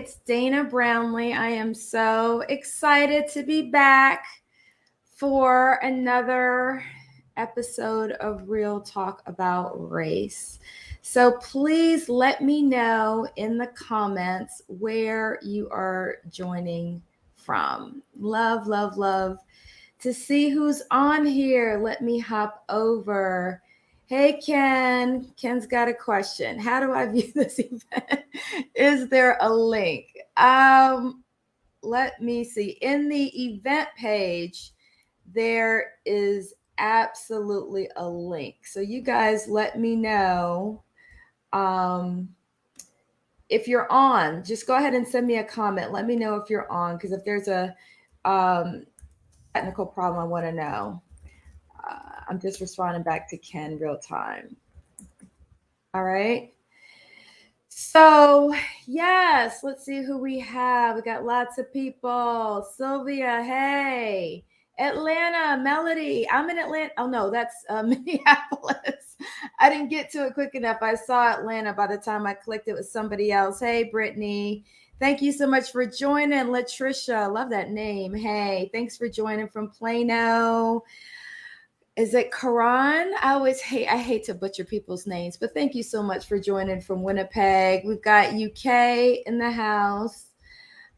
it's Dana Brownlee. I am so excited to be back for another episode of Real Talk About Race. So please let me know in the comments where you are joining from. Love, love, love to see who's on here. Let me hop over. Hey, Ken. Ken's got a question. How do I view this event? Is there a link? Let me see. In the event page, there is absolutely a link. So you guys let me know if you're on. Just go ahead and send me a comment. Let me know if you're on, because if there's a technical problem, I want to know. I'm just responding back to Ken real time. All right. So, yes, let's see who we have. We got lots of people. Sylvia, hey. Atlanta, Melody. I'm in Atlanta. Oh, no, that's Minneapolis. I didn't get to it quick enough. I saw Atlanta by the time I clicked it with somebody else. Hey, Brittany. Thank you so much for joining. Latricia, love that name. Hey, thanks for joining from Plano. Is it Karan? I hate to butcher people's names, but thank you so much for joining from Winnipeg. We've got UK in the house.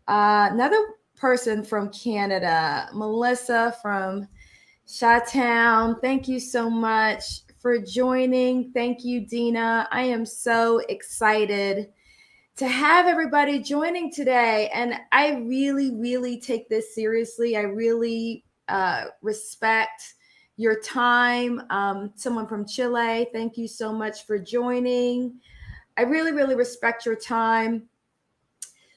Another person from Canada, Melissa from Chi-Town. Thank you so much for joining. Thank you, Dina. I am so excited to have everybody joining today. And I really, really take this seriously. I really respect your time. Someone from Chile, thank you so much for joining. I really, really respect your time.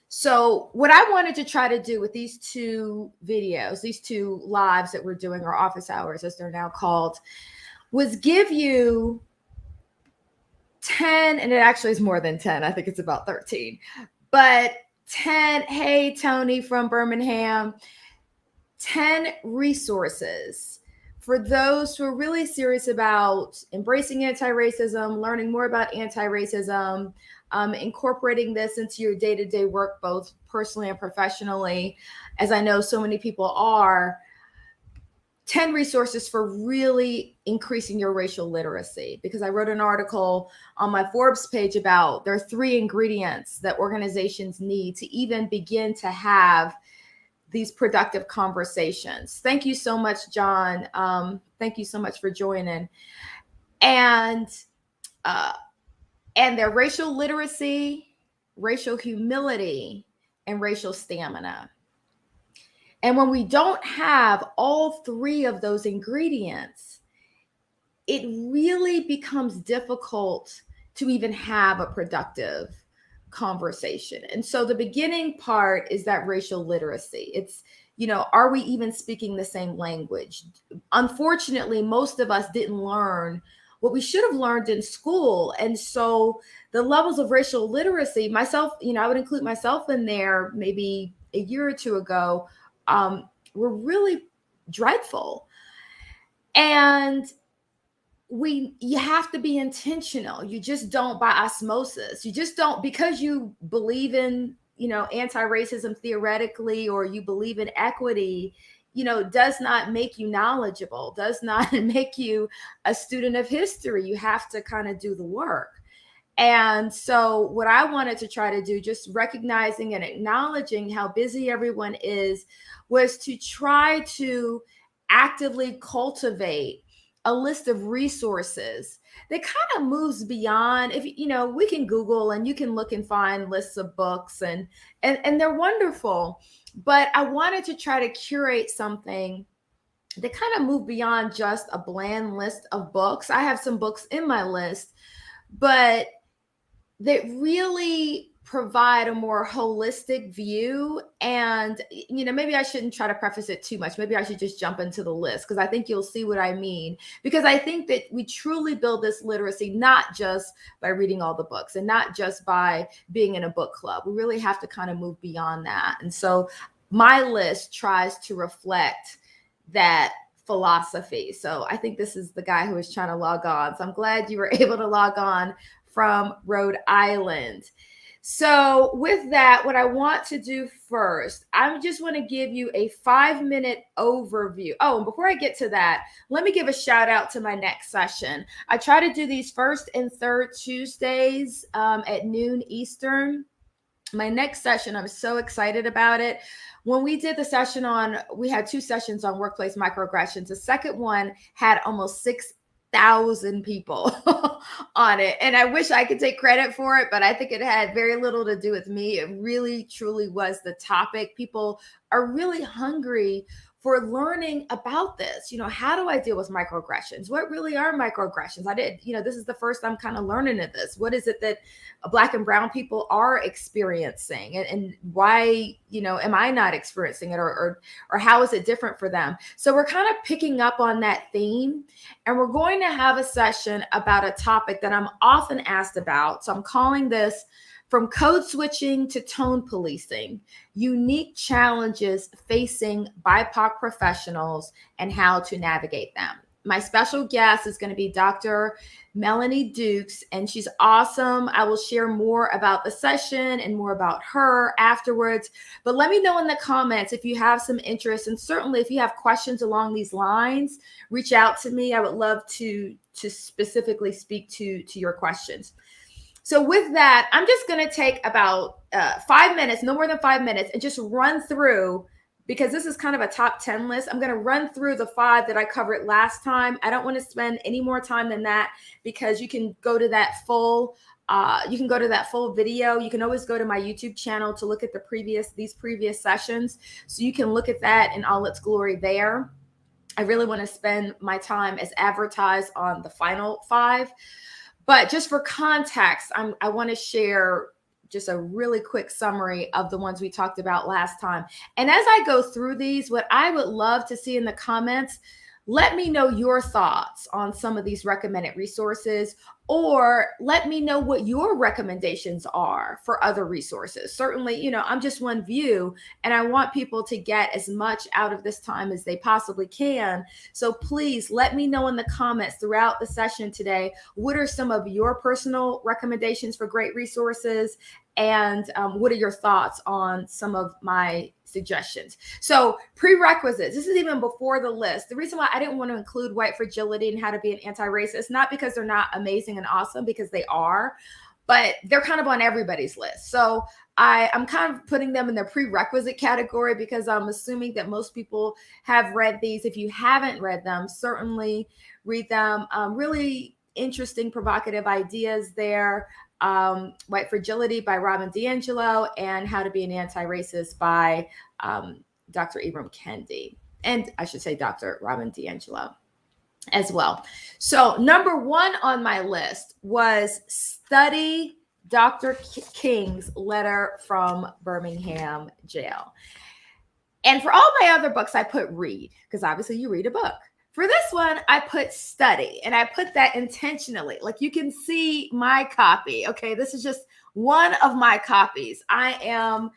So what I wanted to try to do with these two videos, these two lives that we're doing, or office hours as they're now called, was give you 10, and it actually is more than 10. I think it's about 13, but 10, hey, Tony from Birmingham, 10 resources for those who are really serious about embracing anti-racism, learning more about anti-racism, incorporating this into your day-to-day work, both personally and professionally, as I know so many people are. 10 resources for really increasing your racial literacy, because I wrote an article on my Forbes page about there are 3 ingredients that organizations need to even begin to have these productive conversations. Thank you so much, John. Thank you so much for joining. And their racial literacy, racial humility, and racial stamina. And when we don't have all 3 of those ingredients, it really becomes difficult to even have a productive conversation. And so the beginning part is that racial literacy. It's, are we even speaking the same language? Unfortunately, most of us didn't learn what we should have learned in school. And so the levels of racial literacy, myself, I would include myself in there maybe a year or 2 ago, were really dreadful. And you have to be intentional. You just don't by osmosis. You just don't because you believe in, anti-racism theoretically, or you believe in equity, does not make you knowledgeable, does not make you a student of history. You have to kind of do the work. And so what I wanted to try to do, just recognizing and acknowledging how busy everyone is, was to try to actively cultivate a list of resources that kind of moves beyond, if we can Google and you can look and find lists of books and they're wonderful, but I wanted to try to curate something that kind of moved beyond just a bland list of books. I have some books in my list, but that really provide a more holistic view. And, maybe I shouldn't try to preface it too much. Maybe I should just jump into the list, because I think you'll see what I mean. Because I think that we truly build this literacy, not just by reading all the books and not just by being in a book club. We really have to kind of move beyond that. And so my list tries to reflect that philosophy. So I think this is the guy who was trying to log on. So I'm glad you were able to log on from Rhode Island. So with that, what I want to do first, I just want to give you a 5-minute overview. Oh, and before I get to that, let me give a shout out to my next session. I try to do these first and third Tuesdays at noon Eastern. My next session, I'm so excited about it. When we did the session we had 2 sessions on workplace microaggressions. The second one had almost 6,000 people on it. And I wish I could take credit for it, but I think it had very little to do with me. It really, truly was the topic. People are really hungry for learning about this. How do I deal with microaggressions? What really are microaggressions? This is the first I'm kind of learning of this. What is it that Black and brown people are experiencing, and why, am I not experiencing it, or how is it different for them? So we're kind of picking up on that theme, and we're going to have a session about a topic that I'm often asked about. So I'm calling this From Code Switching to Tone Policing, Unique Challenges Facing BIPOC Professionals and How to Navigate Them. My special guest is going to be Dr. Melanie Dukes, and she's awesome. I will share more about the session and more about her afterwards. But let me know in the comments if you have some interest, and certainly if you have questions along these lines, reach out to me. I would love to specifically speak to your questions. So with that, I'm just going to take about 5 minutes, no more than 5 minutes, and just run through, because this is kind of a top 10 list. I'm going to run through the 5 that I covered last time. I don't want to spend any more time than that, because you can go to that full video. You can always go to my YouTube channel to look at these previous sessions. So you can look at that in all its glory there. I really want to spend my time as advertised on the final 5. But just for context, I want to share just a really quick summary of the ones we talked about last time. And as I go through these, what I would love to see in the comments, let me know your thoughts on some of these recommended resources, or let me know what your recommendations are for other resources. Certainly, I'm just one view, and I want people to get as much out of this time as they possibly can. So please let me know in the comments throughout the session today, what are some of your personal recommendations for great resources? And what are your thoughts on some of my suggestions? So prerequisites, this is even before the list. The reason why I didn't want to include white fragility and how to be an anti-racist, not because they're not amazing and awesome, because they are, but they're kind of on everybody's list. So I'm kind of putting them in the prerequisite category, because I'm assuming that most people have read these. If you haven't read them, certainly read them. Really interesting, provocative ideas there. White Fragility by Robin DiAngelo, and How to Be an Anti-Racist by Dr. Ibram Kendi. And I should say Dr. Robin DiAngelo as well. So number 1 on my list was study Dr. King's letter from Birmingham jail. And for all my other books, I put read, because obviously you read a book. For this one, I put study, and I put that intentionally. Like, you can see my copy. Okay, this is just one of my copies. I am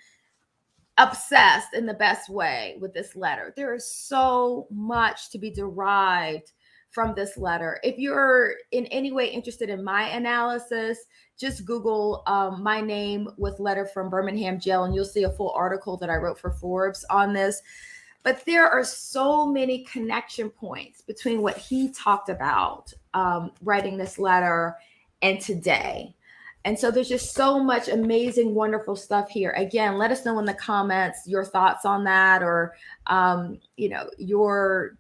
obsessed in the best way with this letter. There is so much to be derived from this letter. If you're in any way interested in my analysis, just Google my name with letter from Birmingham jail, and you'll see a full article that I wrote for Forbes on this. But there are so many connection points between what he talked about writing this letter and today. And so there's just so much amazing, wonderful stuff here. Again, let us know in the comments your thoughts on that, or your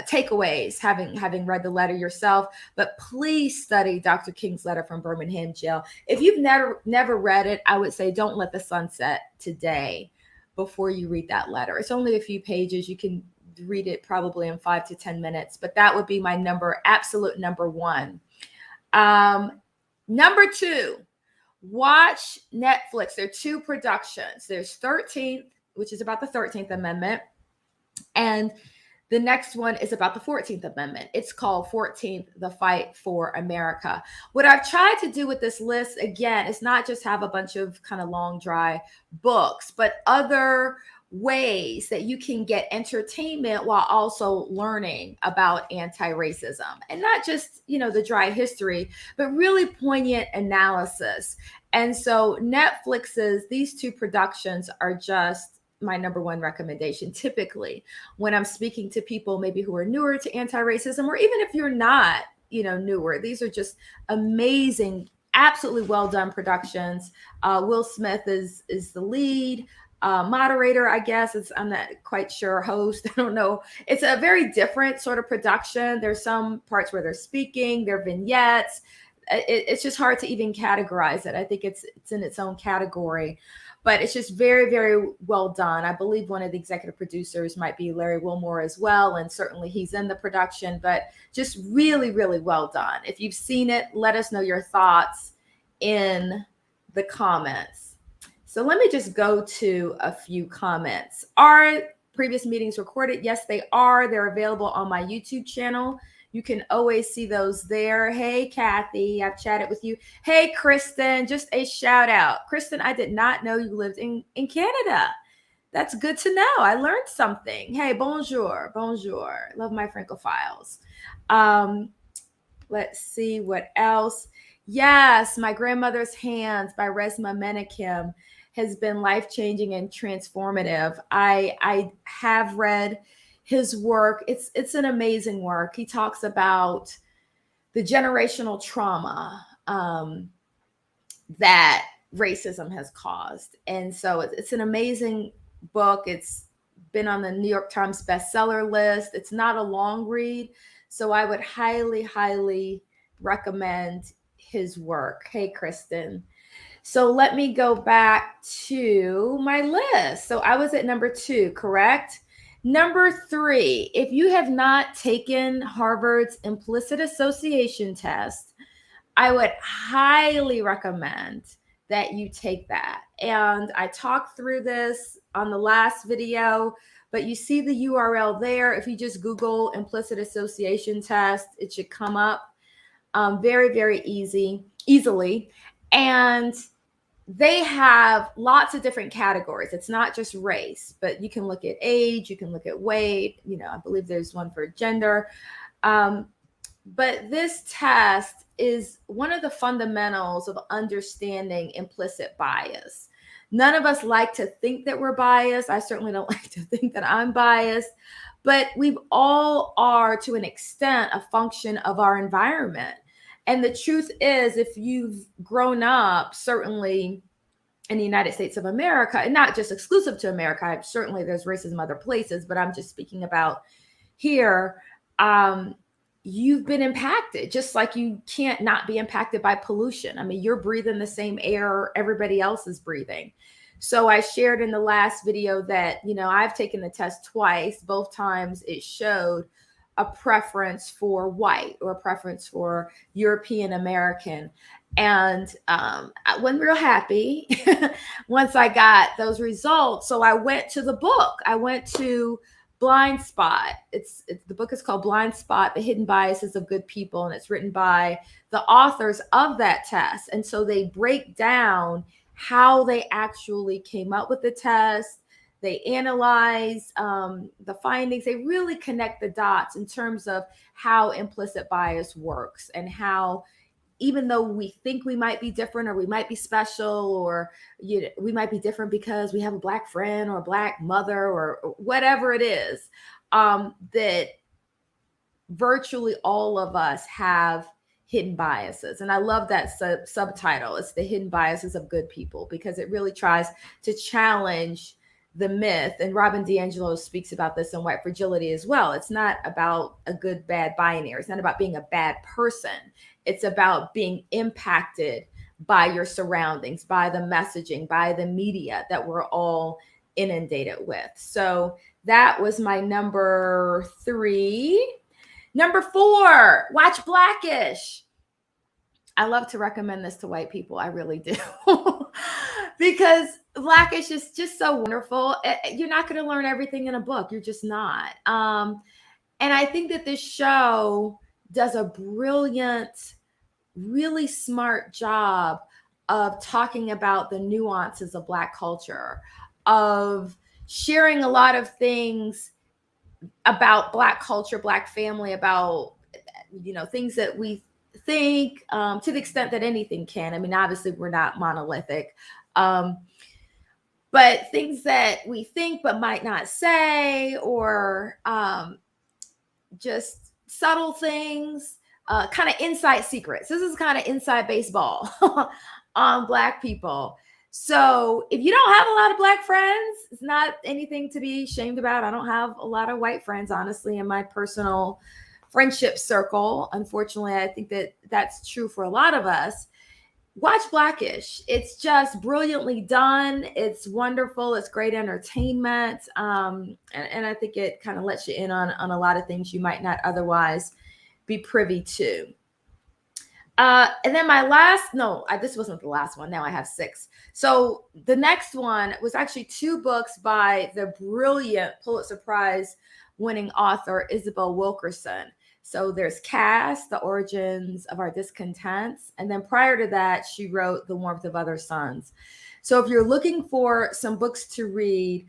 takeaways, having read the letter yourself. But please study Dr. King's letter from Birmingham jail. If you've never read it, I would say don't let the sun set today before you read that letter. It's only a few pages. You can read it probably in 5 to 10 minutes, but that would be my absolute number 1. Number 2, watch Netflix. There are 2 productions. There's 13th, which is about the 13th Amendment, and the next one is about the 14th Amendment. It's called 14th, The Fight for America. What I've tried to do with this list, again, is not just have a bunch of kind of long, dry books, but other ways that you can get entertainment while also learning about anti-racism, and not just, the dry history, but really poignant analysis. And so Netflix's, these two productions are just my number one recommendation typically when I'm speaking to people maybe who are newer to anti-racism, or even if you're not, newer. These are just amazing, absolutely well done productions. Will Smith is the lead. Moderator, I guess. I'm not quite sure. Host, I don't know. It's a very different sort of production. There's some parts where they're speaking, they're vignettes. It's just hard to even categorize it. I think it's in its own category, but it's just very, very well done. I believe one of the executive producers might be Larry Wilmore as well, and certainly he's in the production, but just really, really well done. If you've seen it, let us know your thoughts in the comments. So let me just go to a few comments. Are previous meetings recorded? Yes, they are. They're available on my YouTube channel. You can always see those there. Hey, Kathy, I've chatted with you. Hey, Kristen, just a shout out. Kristen, I did not know you lived in Canada. That's good to know. I learned something. Hey, bonjour, bonjour. Love my Francophiles. Let's see what else. Yes, My Grandmother's Hands by Resmaa Menakem has been life-changing and transformative. I have read his work. It's an amazing work. He talks about the generational trauma that racism has caused. And so it's an amazing book. It's been on the New York Times bestseller list. It's not a long read, so I would highly, highly recommend his work. Hey, Kristen. So let me go back to my list. So I was at number 2, correct? Number 3, if you have not taken Harvard's implicit association test, I would highly recommend that you take that. And I talked through this on the last video, but you see the URL there. If you just Google implicit association test, it should come up very, very easily. And they have lots of different categories. It's not just race, but you can look at age, you can look at weight, I believe there's one for gender. But this test is one of the fundamentals of understanding implicit bias. None of us like to think that we're biased. I certainly don't like to think that I'm biased, but we all are, to an extent, a function of our environment. And the truth is, if you've grown up, certainly in the United States of America, and not just exclusive to America, certainly there's racism other places, but I'm just speaking about here, you've been impacted, just like you can't not be impacted by pollution. I mean, you're breathing the same air everybody else is breathing. So I shared in the last video that, I've taken the test twice. Both times it showed a preference for white or a preference for European American. And I wasn't real happy once I got those results. So I went to the book. I went to Blind Spot. The book is called Blind Spot, The Hidden Biases of Good People, and it's written by the authors of that test. And so they break down how they actually came up with the test. They analyze the findings. They really connect the dots in terms of how implicit bias works, and how, even though we think we might be different, or we might be special, or we might be different because we have a Black friend or a Black mother or whatever it is, that virtually all of us have hidden biases. And I love that subtitle. It's The Hidden Biases of Good People, because it really tries to challenge the myth. And Robin DiAngelo speaks about this in White Fragility as well. It's not about a good, bad binary. It's not about being a bad person. It's about being impacted by your surroundings, by the messaging, by the media that we're all inundated with. So that was my number 3. Number 4, watch Blackish. I love to recommend this to white people. I really do. Because Blackish is just so wonderful. You're not going to learn everything in a book. You're just not. And I think that this show does a brilliant, really smart job of talking about the nuances of Black culture, of sharing a lot of things about Black culture, Black family, about, things that we think, to the extent that anything can. I mean, obviously we're not monolithic, but things that we think but might not say, or just subtle things, kind of inside secrets. This is kind of inside baseball on Black people. So if you don't have a lot of Black friends, it's not anything to be ashamed about. I don't have a lot of white friends, honestly, in my personal friendship circle. Unfortunately, I think that that's true for a lot of us. Watch Blackish. It's just brilliantly done. It's wonderful. It's great entertainment. And I think it kind of lets you in on a lot of things you might not otherwise be privy to. And then this wasn't the last one. Now I have 6. So the next one was actually 2 books by the brilliant Pulitzer Prize winning author Isabel Wilkerson. So there's Caste, The Origins of Our Discontents. And then prior to that, she wrote The Warmth of Other Suns. So if you're looking for some books to read,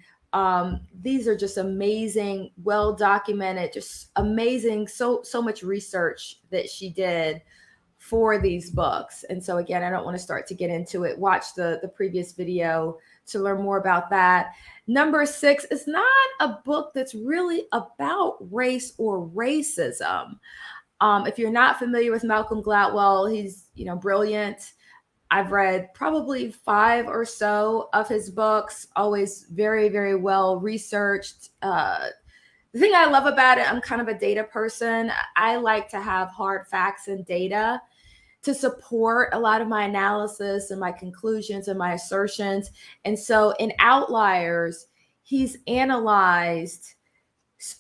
these are just amazing, well-documented, just amazing, so much research that she did for these books. And so again, I don't want to start to get into it. Watch the previous video to learn more about that. Number 6 is not a book that's really about race or racism. If you're not familiar with Malcolm Gladwell, he's, brilliant. I've read probably 5 or so of his books, always very, very well researched. The thing I love about it, I'm kind of a data person. I like to have hard facts and data to support a lot of my analysis and my conclusions and my assertions. And so in Outliers, he's analyzed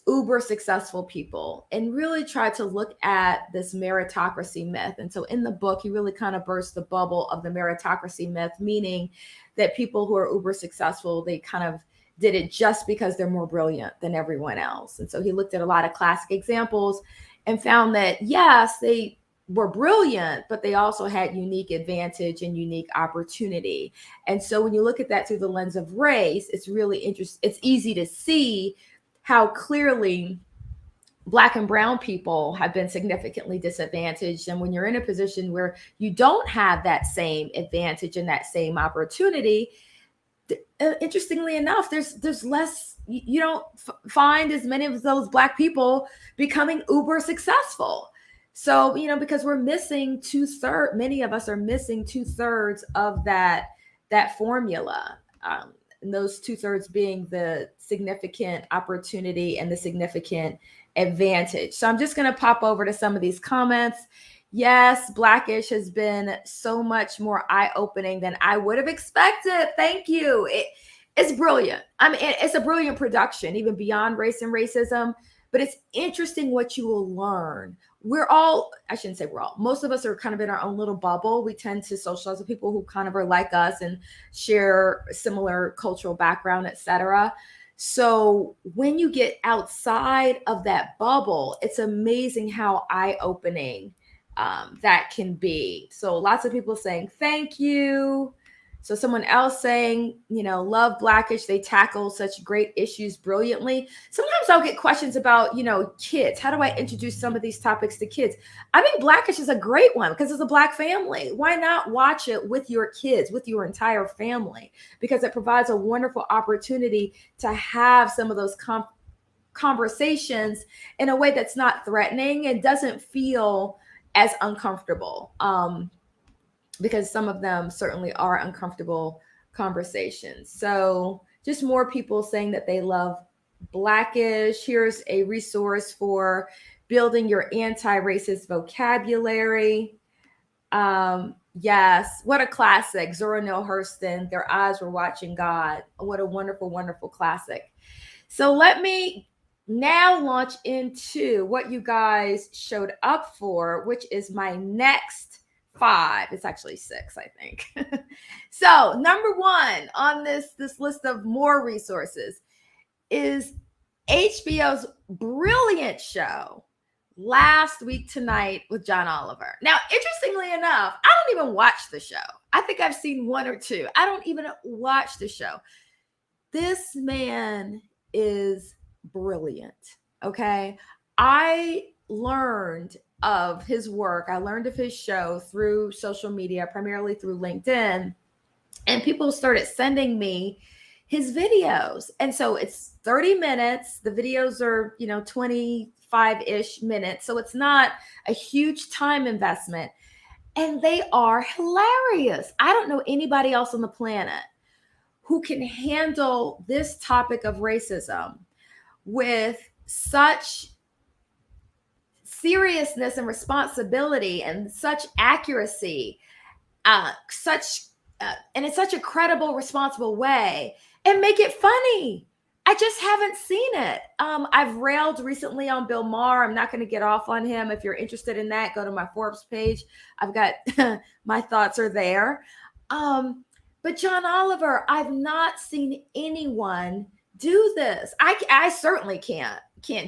uber successful people and really tried to look at this meritocracy myth. And so in the book, he really kind of burst the bubble of the meritocracy myth, meaning that people who are uber successful, they kind of did it just because they're more brilliant than everyone else. And so he looked at a lot of classic examples and found that, yes, they were brilliant, but they also had unique advantage and unique opportunity. And so when you look at that through the lens of race, it's really interesting. It's easy to see how clearly Black and brown people have been significantly disadvantaged. And when you're in a position where you don't have that same advantage and that same opportunity, interestingly enough, there's less, you don't find as many of those Black people becoming uber successful. So, because we're missing many of us are missing 2/3 of that formula. And those 2/3 being the significant opportunity and the significant advantage. So I'm just going to pop over to some of these comments. Yes, Blackish has been so much more eye-opening than I would have expected. Thank you. It's brilliant. I mean, it's a brilliant production, even beyond race and racism, but it's interesting what you will learn. I shouldn't say we're all, most of us are kind of in our own little bubble. We tend to socialize with people who kind of are like us and share similar cultural background, etc. So when you get outside of that bubble, it's amazing how eye-opening that can be. So lots of people saying thank you. So someone else saying, love Blackish. They tackle such great issues brilliantly. Sometimes I'll get questions about, kids. How do I introduce some of these topics to kids? I think Blackish is a great one because it's a Black family. Why not watch it with your kids, with your entire family? Because it provides a wonderful opportunity to have some of those conversations in a way that's not threatening and doesn't feel as uncomfortable. Because some of them certainly are uncomfortable conversations. So just more people saying that they love Blackish. Here's a resource for building your anti-racist vocabulary. Yes, what a classic. Zora Neale Hurston, Their Eyes Were Watching God. What a wonderful, wonderful classic. So let me now launch into what you guys showed up for, which is my next 5. It's actually 6, I think. So number 1 on this list of more resources is HBO's brilliant show, Last Week Tonight with John Oliver. Now, interestingly enough, I don't even watch the show. I think I've seen 1 or 2. I don't even watch the show. This man is brilliant. Okay. I learned of his work. I learned of his show through social media, primarily through LinkedIn. And people started sending me his videos. And so it's 30 minutes. The videos are, 25-ish minutes. So it's not a huge time investment. And they are hilarious. I don't know anybody else on the planet who can handle this topic of racism with such seriousness and responsibility and such accuracy, and in such a credible, responsible way, and make it funny. I just haven't seen it. I've railed recently on Bill Maher. I'm not going to get off on him. If you're interested in that, go to my Forbes page. I've got my thoughts are there. But John Oliver, I've not seen anyone do this. I certainly can't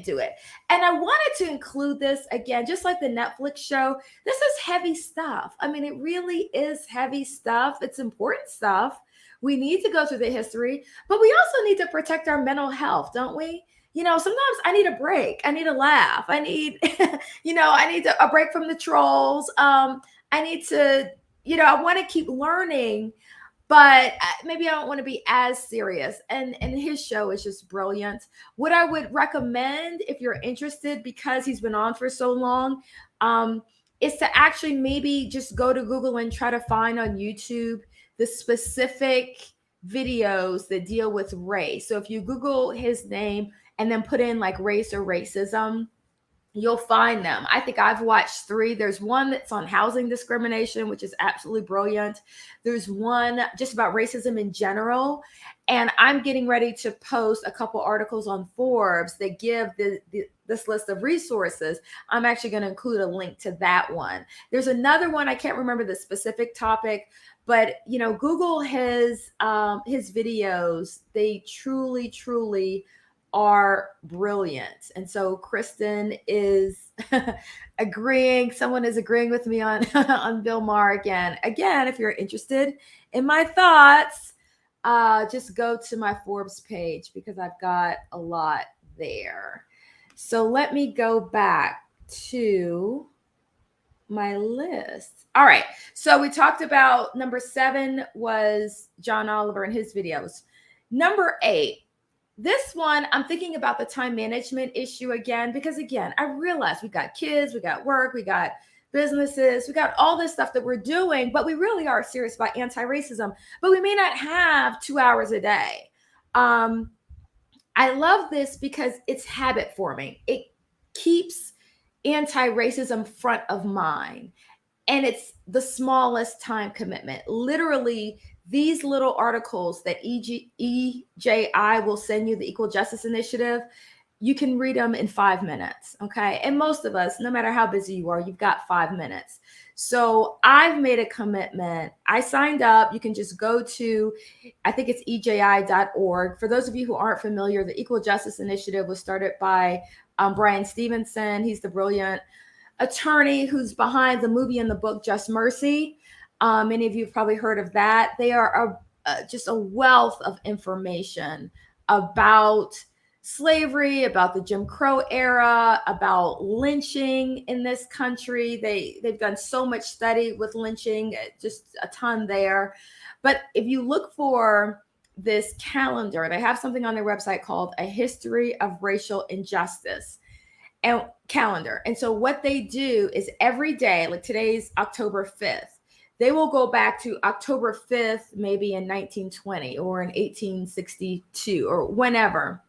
do it. And I wanted to include this again, just like the Netflix show. This is heavy stuff. I mean, it really is heavy stuff. It's important stuff. We need to go through the history, but we also need to protect our mental health, don't we? Sometimes I need a break. I need a laugh. I need, I need a break from the trolls. I need to, I want to keep learning, but maybe I don't want to be as serious. And his show is just brilliant. What I would recommend, if you're interested, because he's been on for so long, is to actually maybe just go to Google and try to find on YouTube the specific videos that deal with race. So if you Google his name and then put in like race or racism, you'll find them. I think I've watched 3. There's one that's on housing discrimination, which is absolutely brilliant. There's one just about racism in general. And I'm getting ready to post a couple articles on Forbes that give this list of resources. I'm actually going to include a link to that one. There's another one. I can't remember the specific topic, but Google his videos. They truly, truly are brilliant. And so Kristen is agreeing. Someone is agreeing with me on on Bill Maher again. Again, if you're interested in my thoughts, just go to my Forbes page because I've got a lot there. So let me go back to my list. All right. So we talked about number 7 was John Oliver and his videos. Number 8. This one, I'm thinking about the time management issue again, because again, I realize we got kids, we got work, we got businesses, we got all this stuff that we're doing, but we really are serious about anti-racism, but we may not have 2 hours a day. I love this because it's habit forming. It keeps anti-racism front of mind. And it's the smallest time commitment. Literally, these little articles that EJI will send you, the Equal Justice Initiative, you can read them in 5 minutes, okay? And most of us, no matter how busy you are, you've got 5 minutes. So I've made a commitment. I signed up. You can just go to, I think it's eji.org. For those of you who aren't familiar, the Equal Justice Initiative was started by Brian Stevenson. He's the brilliant attorney who's behind the movie and the book Just Mercy. Many of you have probably heard of that. They are just a wealth of information about slavery, about the Jim Crow era, about lynching in this country. They've done so much study with lynching, just a ton there. But if you look for this calendar, they have something on their website called A History of Racial Injustice and calendar. And so what they do is every day, like today's October 5th, they will go back to October 5th, maybe in 1920 or in 1862 or whenever.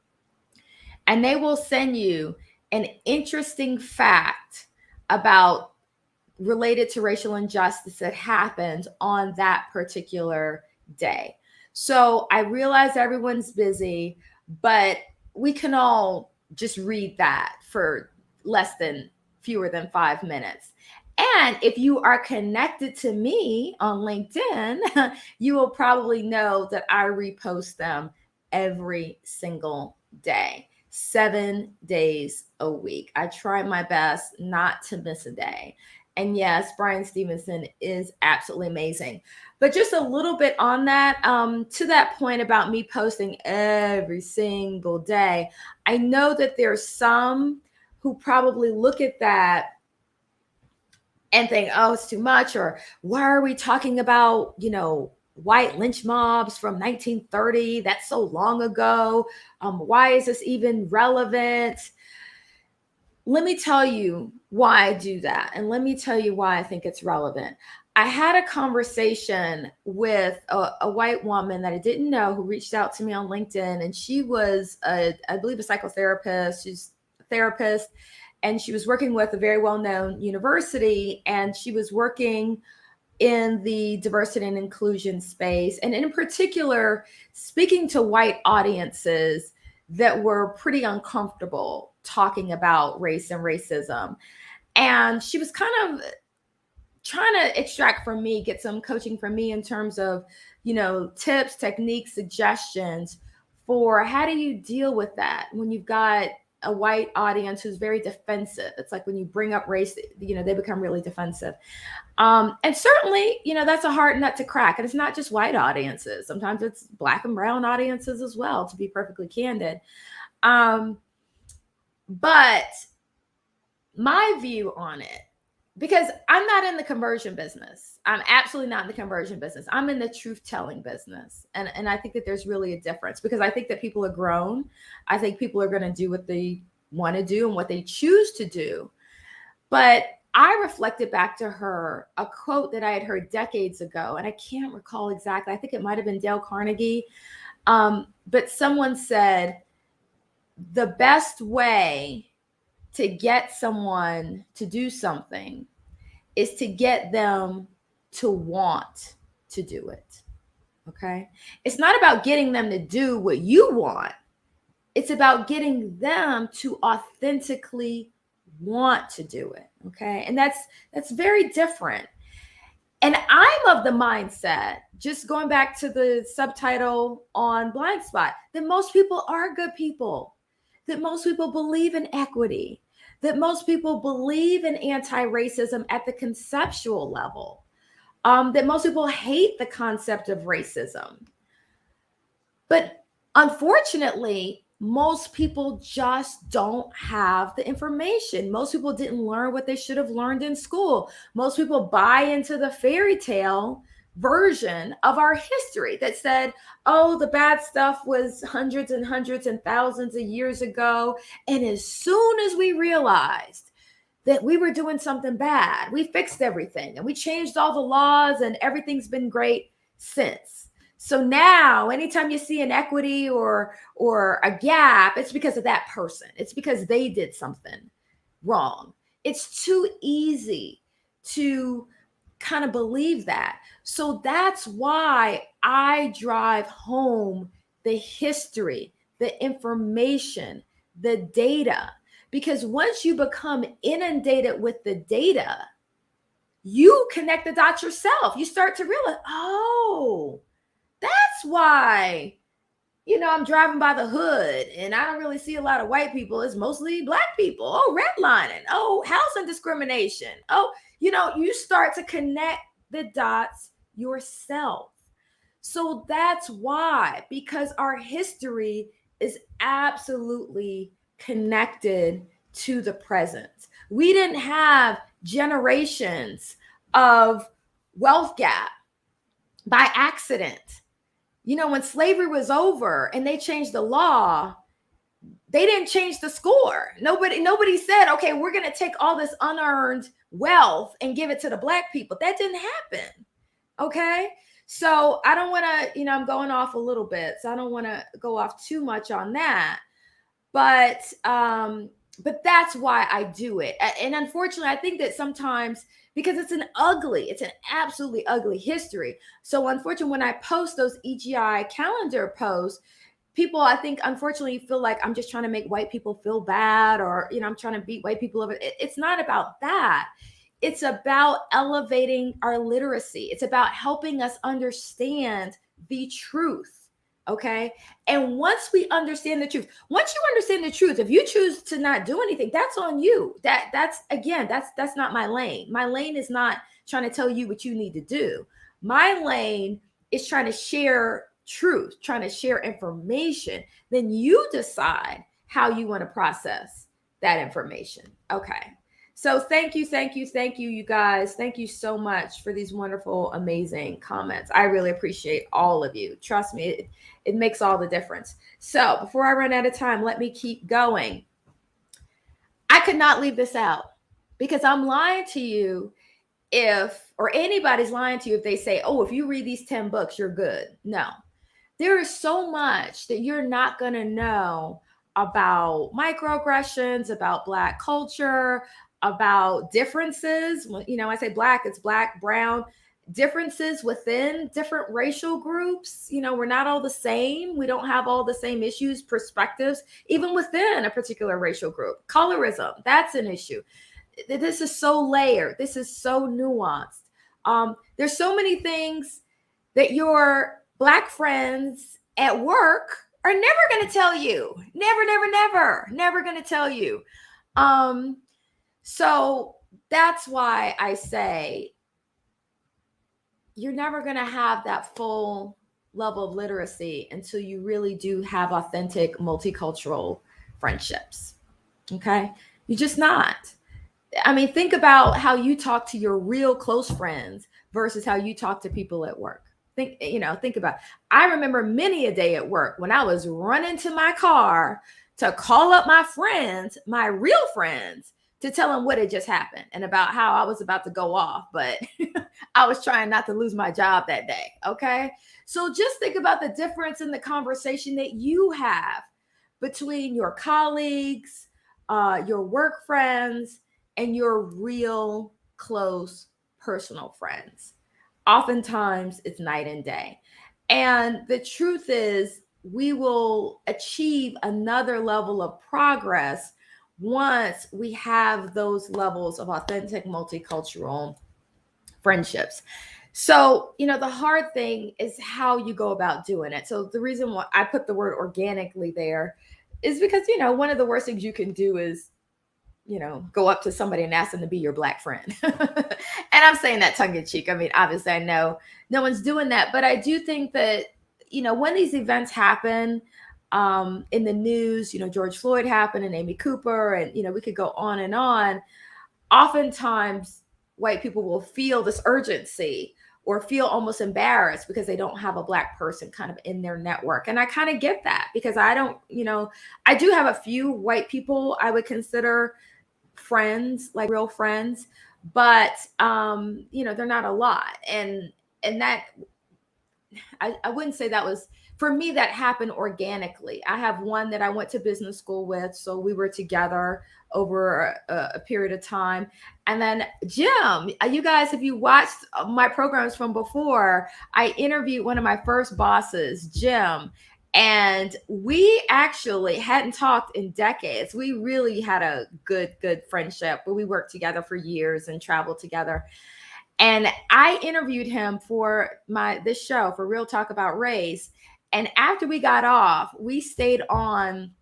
And they will send you an interesting fact about related to racial injustice that happened on that particular day. So I realize everyone's busy, but we can all just read that for fewer than 5 minutes. And if you are connected to me on LinkedIn, you will probably know that I repost them every single day, 7 days a week. I try my best not to miss a day. And yes, Brian Stevenson is absolutely amazing. But just a little bit on that, to that point about me posting every single day, I know that there's some who probably look at that and think, oh, it's too much, or why are we talking about, white lynch mobs from 1930? That's so long ago. Why is this even relevant? Let me tell you why I do that. And let me tell you why I think it's relevant. I had a conversation with a white woman that I didn't know who reached out to me on LinkedIn. And she was, I believe, a psychotherapist. She's a therapist. And she was working with a very well-known university. And she was working in the diversity and inclusion space. And in particular, speaking to white audiences that were pretty uncomfortable talking about race and racism. And she was kind of trying to extract from me, get some coaching from me in terms of, tips, techniques, suggestions for how do you deal with that when you've got a white audience who's very defensive. It's like when you bring up race, they become really defensive. And certainly, that's a hard nut to crack. And it's not just white audiences. Sometimes it's Black and brown audiences as well, to be perfectly candid. But my view on it, because I'm not in the conversion business. I'm absolutely not in the conversion business. I'm in the truth-telling business. And I think that there's really a difference, because I think that people are grown. I think people are going to do what they want to do and what they choose to do. But I reflected back to her a quote that I had heard decades ago, and I can't recall exactly. I think it might have been Dale Carnegie. But someone said, the best way to get someone to do something is to get them to want to do it. Okay? It's not about getting them to do what you want. It's about getting them to authentically want to do it. Okay? And that's very different. And I'm of the mindset, just going back to the subtitle on Blind Spot, that most people are good people, that most people believe in equity, that most people believe in anti-racism at the conceptual level, that most people hate the concept of racism. But unfortunately, most people just don't have the information. Most people didn't learn what they should have learned in school. Most people buy into the fairy tale version of our history that said, oh, the bad stuff was hundreds and hundreds and thousands of years ago. And as soon as we realized that we were doing something bad, we fixed everything and we changed all the laws and everything's been great since. So now anytime you see inequity or a gap, it's because of that person. It's because they did something wrong. It's too easy to kind of believe that. So that's why I drive home the history, the information, the data. Because once you become inundated with the data, you connect the dots yourself. You start to realize, oh, that's why, I'm driving by the hood and I don't really see a lot of white people. It's mostly Black people. Oh, redlining. Oh, housing discrimination. Oh, you start to connect the dots yourself. So that's why, because our history is absolutely connected to the present. We didn't have generations of wealth gap by accident. When slavery was over and they changed the law, they didn't change the score. Nobody said, okay, we're going to take all this unearned wealth and give it to the Black people. That didn't happen. Okay. So I don't want to, I'm going off a little bit, so I don't want to go off too much on that. But that's why I do it. And unfortunately, I think that sometimes, because it's an absolutely ugly history. So unfortunately, when I post those EGI calendar posts, people, I think, unfortunately, feel like I'm just trying to make white people feel bad, or, I'm trying to beat white people over. It's not about that. It's about elevating our literacy. It's about helping us understand the truth, Okay. And once we understand the truth, once you understand the truth, if you choose to not do anything, that's on you. That's not my lane. My lane is not trying to tell you what you need to do. My lane is trying to share truth, trying to share information. Then you decide how you want to process that information. Okay. So thank you, you guys. Thank you so much for these wonderful, amazing comments. I really appreciate all of you. Trust me, it makes all the difference. So before I run out of time, let me keep going. I could not leave this out because I'm lying to you or anybody's lying to you if they say, oh, if you read these 10 books, you're good. No, there is so much that you're not going to know about microaggressions, about Black culture, about differences. I say Black, it's Black, brown, differences within different racial groups. We're not all the same. We don't have all the same issues, perspectives, even within a particular racial group. Colorism, that's an issue. This is so layered. This is so nuanced. There's so many things that your Black friends at work are never going to tell you. Never going to tell you. So that's why I say you're never going to have that full level of literacy until you really do have authentic multicultural friendships. Okay? You're just not. I mean, think about how you talk to your real close friends versus how you talk to people at work. Think about it. I remember many a day at work when I was running to my car to call up my friends, my real friends, to tell them what had just happened and about how I was about to go off, but I was trying not to lose my job that day. Okay. So just think about the difference in the conversation that you have between your colleagues, your work friends, and your real close personal friends. Oftentimes it's night and day. And the truth is, we will achieve another level of progress once we have those levels of authentic multicultural friendships. So, the hard thing is how you go about doing it. So the reason why I put the word organically there is because, one of the worst things you can do is, go up to somebody and ask them to be your Black friend. And I'm saying that tongue in cheek. I mean, obviously I know no one's doing that, but I do think that, when these events happen, in the news, George Floyd happened and Amy Cooper, and, we could go on and on. Oftentimes white people will feel this urgency or feel almost embarrassed because they don't have a Black person kind of in their network. And I kind of get that because I don't, I do have a few white people I would consider friends, like real friends, but, they're not a lot. And that, I wouldn't say that was, for me, that happened organically. I have one that I went to business school with, so we were together over a period of time. And then Jim, you guys, if you watched my programs from before, I interviewed one of my first bosses, Jim, and we actually hadn't talked in decades. We really had a good friendship, but we worked together for years and traveled together. And I interviewed him for this show, for Real Talk About Race. And after we got off, we stayed on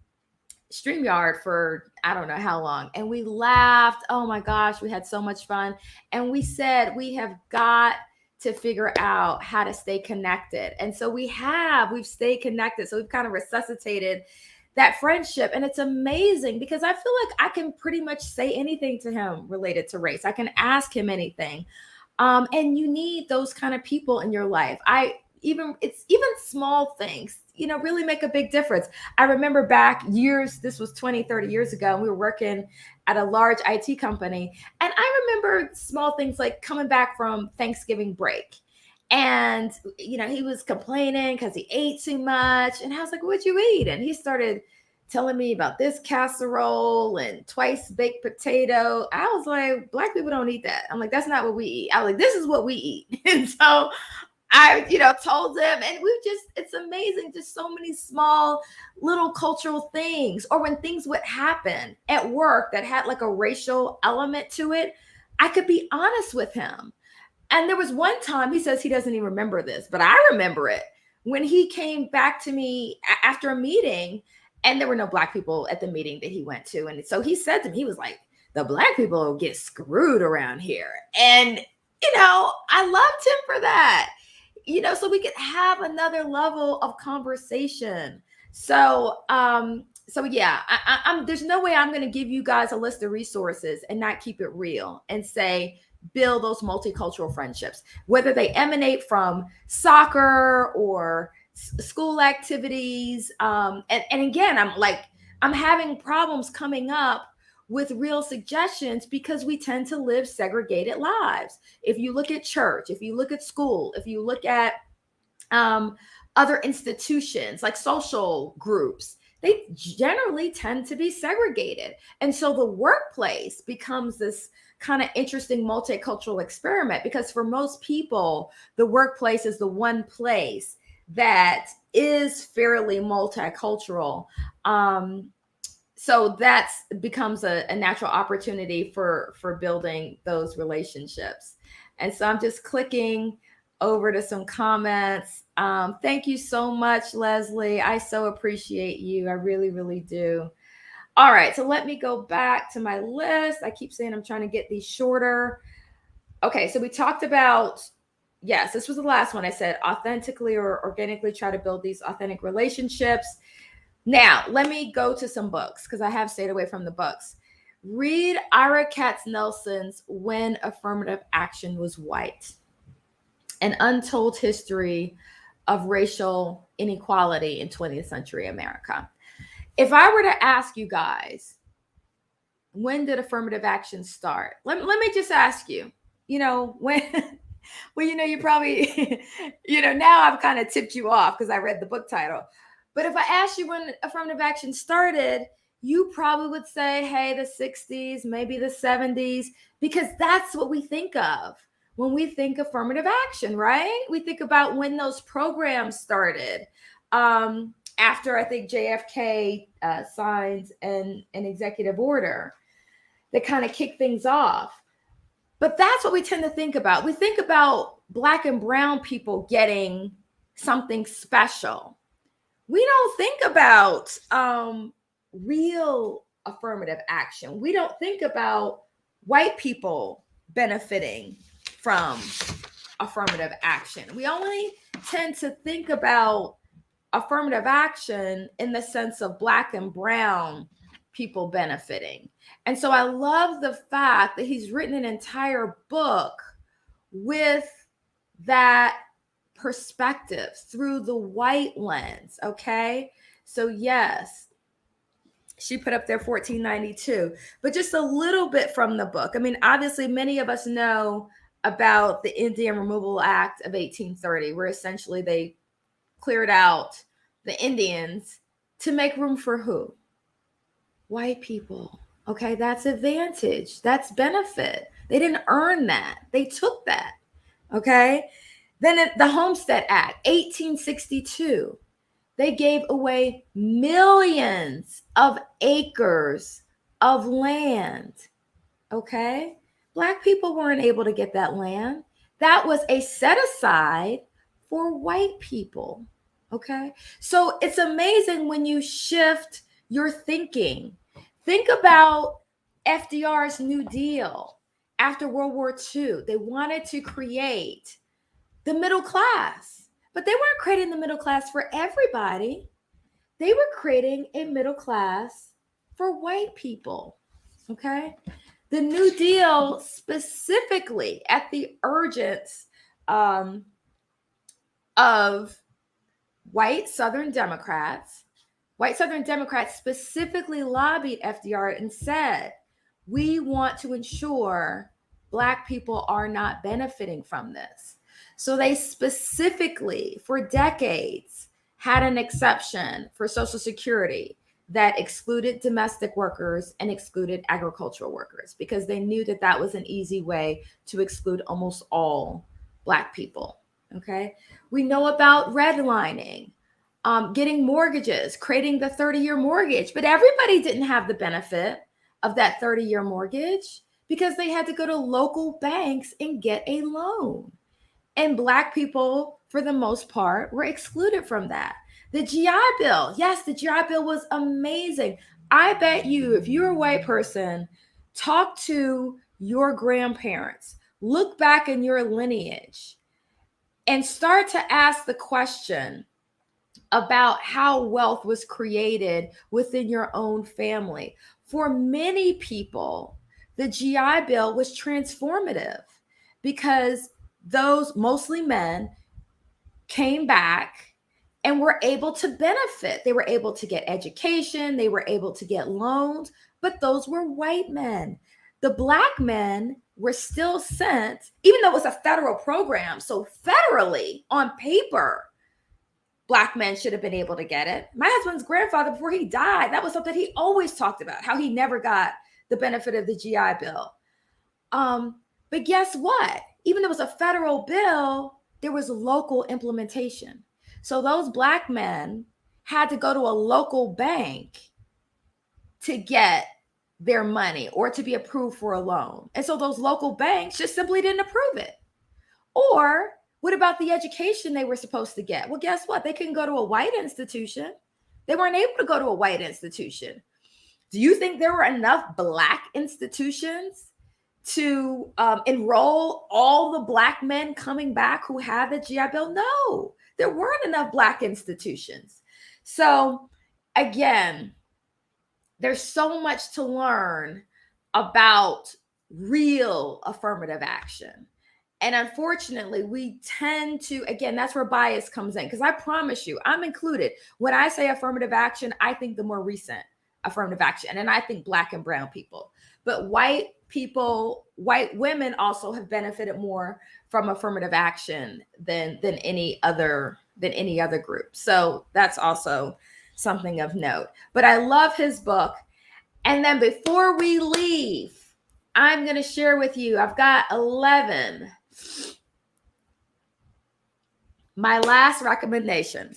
StreamYard for I don't know how long. And we laughed. Oh my gosh, we had so much fun. And we said, we have got to figure out how to stay connected. And so we've stayed connected. So we've kind of resuscitated that friendship. And it's amazing because I feel like I can pretty much say anything to him related to race. I can ask him anything. And you need those kind of people in your life. It's even small things, really make a big difference. I remember back years, this was 20, 30 years ago, and we were working at a large IT company. And I remember small things like coming back from Thanksgiving break. And, he was complaining because he ate too much. And I was like, what'd you eat? And he started telling me about this casserole and twice baked potato. I was like, Black people don't eat that. I'm like, that's not what we eat. I was like, this is what we eat. And so I, told them, and it's amazing. Just so many small little cultural things. Or when things would happen at work that had like a racial element to it, I could be honest with him. And there was one time, he says he doesn't even remember this, but I remember it. when he came back to me after a meeting, and there were no Black people at the meeting that he went to. And so he said to me, he was like, the Black people get screwed around here. And, I loved him for that, so we could have another level of conversation. So, yeah, I'm there's no way I'm going to give you guys a list of resources and not keep it real and say, build those multicultural friendships, whether they emanate from soccer or school activities. And again, I'm having problems coming up with real suggestions because we tend to live segregated lives. If you look at church, if you look at school, if you look at other institutions like social groups, they generally tend to be segregated. And so the workplace becomes this kind of interesting multicultural experiment, because for most people, the workplace is the one place that is fairly multicultural. So that becomes a natural opportunity for building those relationships. And so I'm just clicking over to some comments. Thank you so much, Leslie. I so appreciate you. I really, really do. All right, so let me go back to my list. I keep saying I'm trying to get these shorter. Okay, so we talked about, yes, this was the last one. I said authentically or organically try to build these authentic relationships. Now, let me go to some books because I have stayed away from the books. Read Ira Katznelson's When Affirmative Action Was White, An Untold History of Racial Inequality in 20th Century America. If I were to ask you guys, when did affirmative action start? Let me just ask you, when, well, you probably, now I've kind of tipped you off because I read the book title. But if I asked you when affirmative action started, you probably would say, hey, the 60s, maybe the 70s, because that's what we think of when we think affirmative action, right? We think about when those programs started. After I think JFK signs an executive order that kind of kicked things off. But that's what we tend to think about. We think about Black and brown people getting something special. We don't think about real affirmative action. We don't think about white people benefiting from affirmative action. We only tend to think about affirmative action in the sense of Black and brown people benefiting. And so I love the fact that he's written an entire book with that perspective through the white lens. Okay. So yes, she put up there 1492, but just a little bit from the book. I mean, obviously many of us know about the Indian Removal Act of 1830, where essentially they cleared out the Indians to make room for who? White people. Okay, that's advantage. That's benefit. They didn't earn that. They took that. Okay. Then the Homestead Act, 1862, they gave away millions of acres of land. Okay. Black people weren't able to get that land. That was a set aside for white people. Okay. So it's amazing when you shift your thinking. Think about FDR's New Deal after World War II. They wanted to create the middle class, but they weren't creating the middle class for everybody. They were creating a middle class for white people. Okay. The New Deal specifically at the urgence of white Southern Democrats specifically lobbied FDR and said, we want to ensure Black people are not benefiting from this. So they specifically, for decades, had an exception for Social Security that excluded domestic workers and excluded agricultural workers, because they knew that that was an easy way to exclude almost all Black people. Okay. We know about redlining, getting mortgages, creating the 30-year mortgage, but everybody didn't have the benefit of that 30-year mortgage because they had to go to local banks and get a loan. And Black people for the most part, were excluded from that. The GI Bill, yes, the GI Bill was amazing. I bet you, if you're a white person, talk to your grandparents, look back in your lineage, and start to ask the question about how wealth was created within your own family. For many people, the GI Bill was transformative because those, mostly men, came back and were able to benefit. They were able to get education, they were able to get loans, but those were white men. The Black men were still sent, even though it was a federal program. So federally, on paper, Black men should have been able to get it. My husband's grandfather, before he died, that was something he always talked about, how he never got the benefit of the GI Bill. But guess what? Even though it was a federal bill, there was local implementation. So those Black men had to go to a local bank to get their money or to be approved for a loan. And so those local banks just simply didn't approve it. Or what about the education they were supposed to get? Well, guess what? They couldn't go to a white institution. They weren't able to go to a white institution. Do you think there were enough Black institutions to enroll all the Black men coming back who had the GI Bill? No, there weren't enough Black institutions. So again, there's so much to learn about real affirmative action. And unfortunately, we tend to, again, that's where bias comes in. Because I promise you, I'm included. When I say affirmative action, I think the more recent affirmative action. And I think Black and brown people. But white people, white women also have benefited more from affirmative action than any other group. So that's also something of note. But I love his book. And then before we leave, I'm going to share with you, I've got 11. My last recommendation.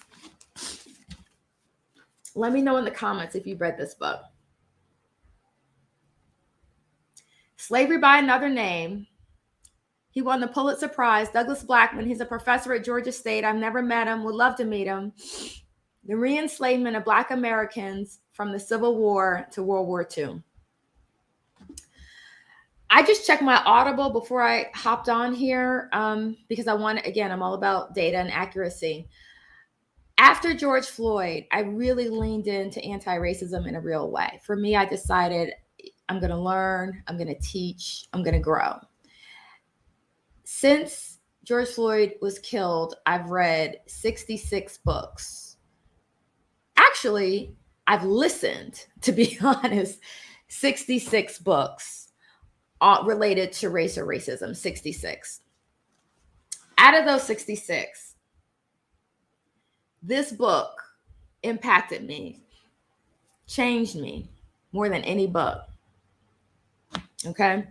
Let me know in the comments if you've read this book. Slavery by Another Name. He won the Pulitzer Prize. Douglas Blackman. He's a professor at Georgia State. I've never met him. Would love to meet him. The Re-Enslavement of Black Americans from the Civil War to World War II. I just checked my Audible before I hopped on here because I want, again, I'm all about data and accuracy. After George Floyd, I really leaned into anti-racism in a real way. For me, I decided I'm going to learn, I'm going to teach, I'm going to grow. Since George Floyd was killed, I've read 66 books. Actually, I've listened, to be honest, 66 books related to race or racism, 66. Out of those 66, this book impacted me, changed me more than any book. Okay.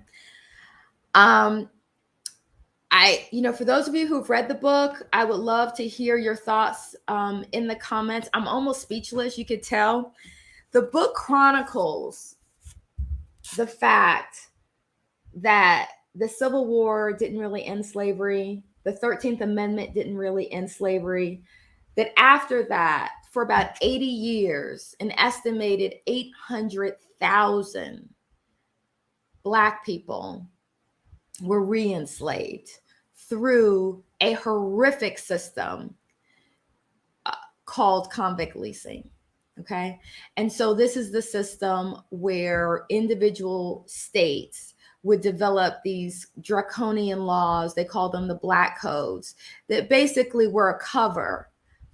For those of you who've read the book, I would love to hear your thoughts in the comments. I'm almost speechless, you could tell. The book chronicles the fact that the Civil War didn't really end slavery. The 13th Amendment didn't really end slavery. That after that, for about 80 years, an estimated 800,000 Black people were re-enslaved through a horrific system called convict leasing. Okay. And so this is the system where individual states would develop these draconian laws. They call them the Black Codes, that basically were a cover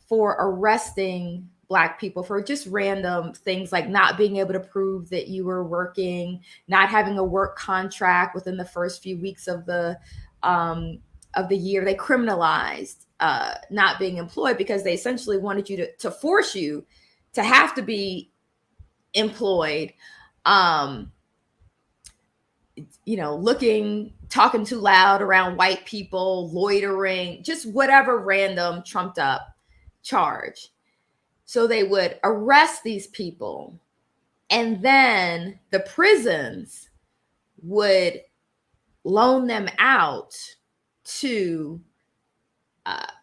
for arresting Black people for just random things like not being able to prove that you were working, not having a work contract within the first few weeks of the year. They criminalized not being employed because they essentially wanted you to force you to have to be employed. Talking too loud around white people, loitering, just whatever random trumped up charge. So they would arrest these people, and then the prisons would loan them out to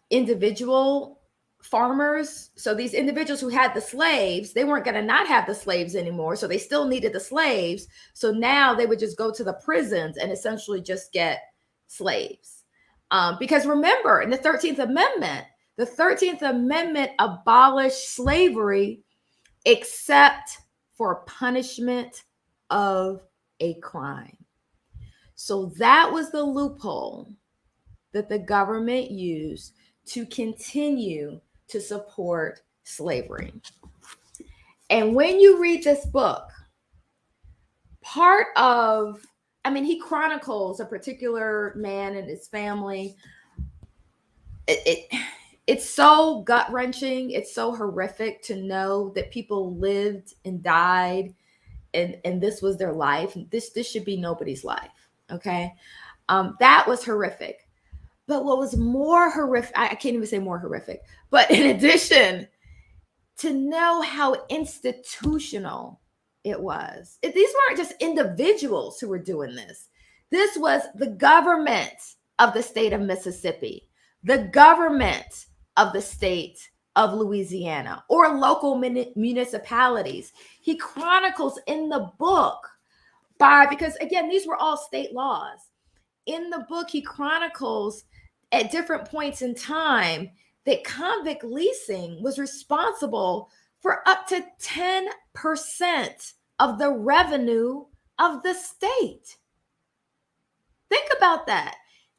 individual farmers. So these individuals who had the slaves, they weren't going to not have the slaves anymore. So they still needed the slaves. So now they would just go to the prisons and essentially just get slaves. Because remember, in the 13th Amendment abolished slavery except for punishment of a crime. So that was the loophole that the government used to continue to support slavery. And when you read this book, he chronicles a particular man and his family. It's so gut-wrenching. It's so horrific to know that people lived and died and this was their life. This should be nobody's life, okay? That was horrific. But what was more horrific, I can't even say more horrific, but in addition, to know how institutional it was. These weren't just individuals who were doing this. This was the government of the state of Mississippi, the government of the state of Louisiana, or local municipalities. He chronicles in the book because again, these were all state laws. In the book, he chronicles at different points in time that convict leasing was responsible for up to 10% of the revenue of the state. Think about that.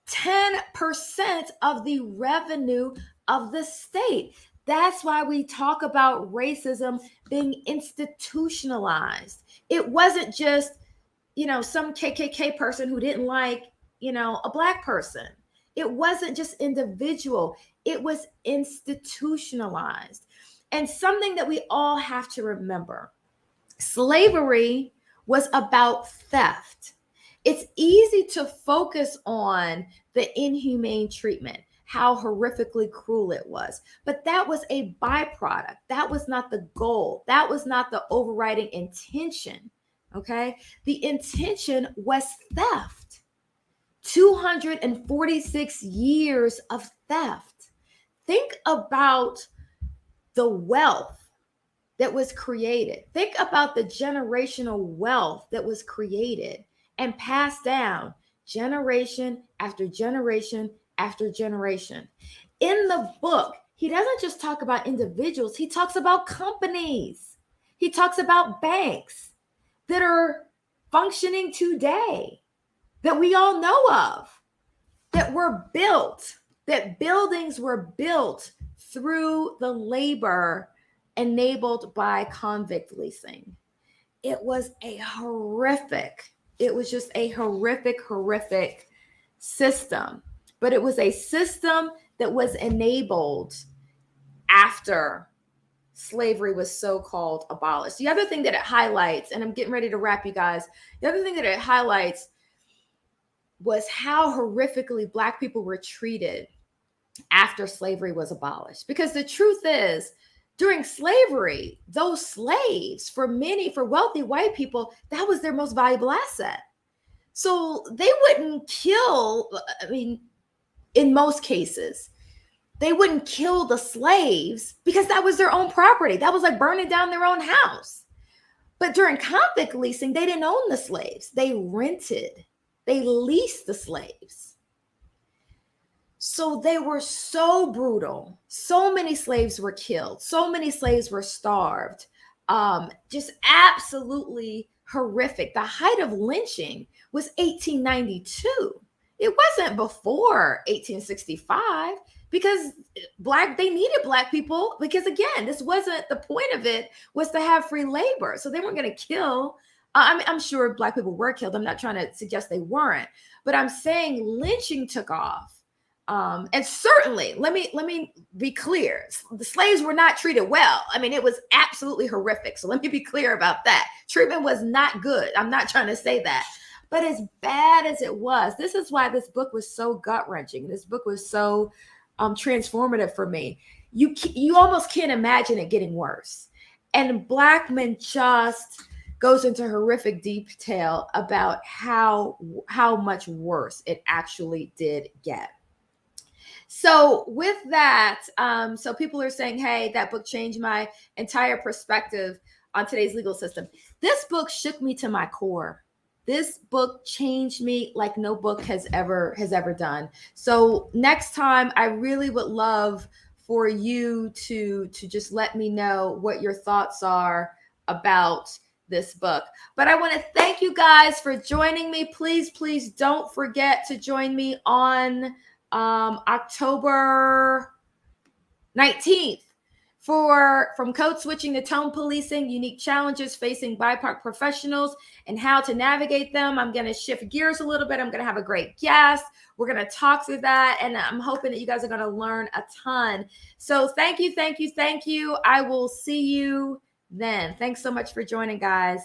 10% of the revenue of the state. That's why we talk about racism being institutionalized. It wasn't just, some KKK person who didn't like, a Black person. It wasn't just individual. It was institutionalized. And something that we all have to remember, slavery was about theft. It's easy to focus on the inhumane treatment, how horrifically cruel it was. But that was a byproduct. That was not the goal. That was not the overriding intention. Okay? The intention was theft. 246 years of theft. Think about the wealth that was created. Think about the generational wealth that was created and passed down generation after generation after generation. In the book, he doesn't just talk about individuals, he talks about companies. He talks about banks that are functioning today, that we all know of, that were built, that buildings were built through the labor enabled by convict leasing. It was just a horrific system. But it was a system that was enabled after slavery was so-called abolished. The other thing that it highlights, and I'm getting ready to wrap, you guys, the other thing that it highlights was how horrifically Black people were treated after slavery was abolished. Because the truth is, during slavery, those slaves, for wealthy white people, that was their most valuable asset. So they wouldn't kill, in most cases, they wouldn't kill the slaves because that was their own property. That was like burning down their own house. But during convict leasing, they didn't own the slaves. They leased the slaves. So they were so brutal. So many slaves were killed. So many slaves were starved. Just absolutely horrific. The height of lynching was 1892. It wasn't before 1865 because they needed Black people because, again, this wasn't the point of it, was to have free labor. So they weren't going to kill. I'm sure Black people were killed. I'm not trying to suggest they weren't, but I'm saying lynching took off. And certainly, let me be clear. The slaves were not treated well. It was absolutely horrific. So let me be clear about that. Treatment was not good. I'm not trying to say that. But as bad as it was, this is why this book was so gut-wrenching. This book was so transformative for me. You almost can't imagine it getting worse. And Blackman just goes into horrific detail about how much worse it actually did get. So with that, so people are saying, hey, that book changed my entire perspective on today's legal system. This book shook me to my core. This book changed me like no book has ever done. So next time, I really would love for you to just let me know what your thoughts are about this book. But I want to thank you guys for joining me. Please don't forget to join me on October 19th from code switching to tone policing, unique challenges facing BIPOC professionals and how to navigate them. I'm going to shift gears a little bit. I'm going to have a great guest. We're going to talk through that. And I'm hoping that you guys are going to learn a ton. So thank you. I will see you then. Thanks so much for joining, guys.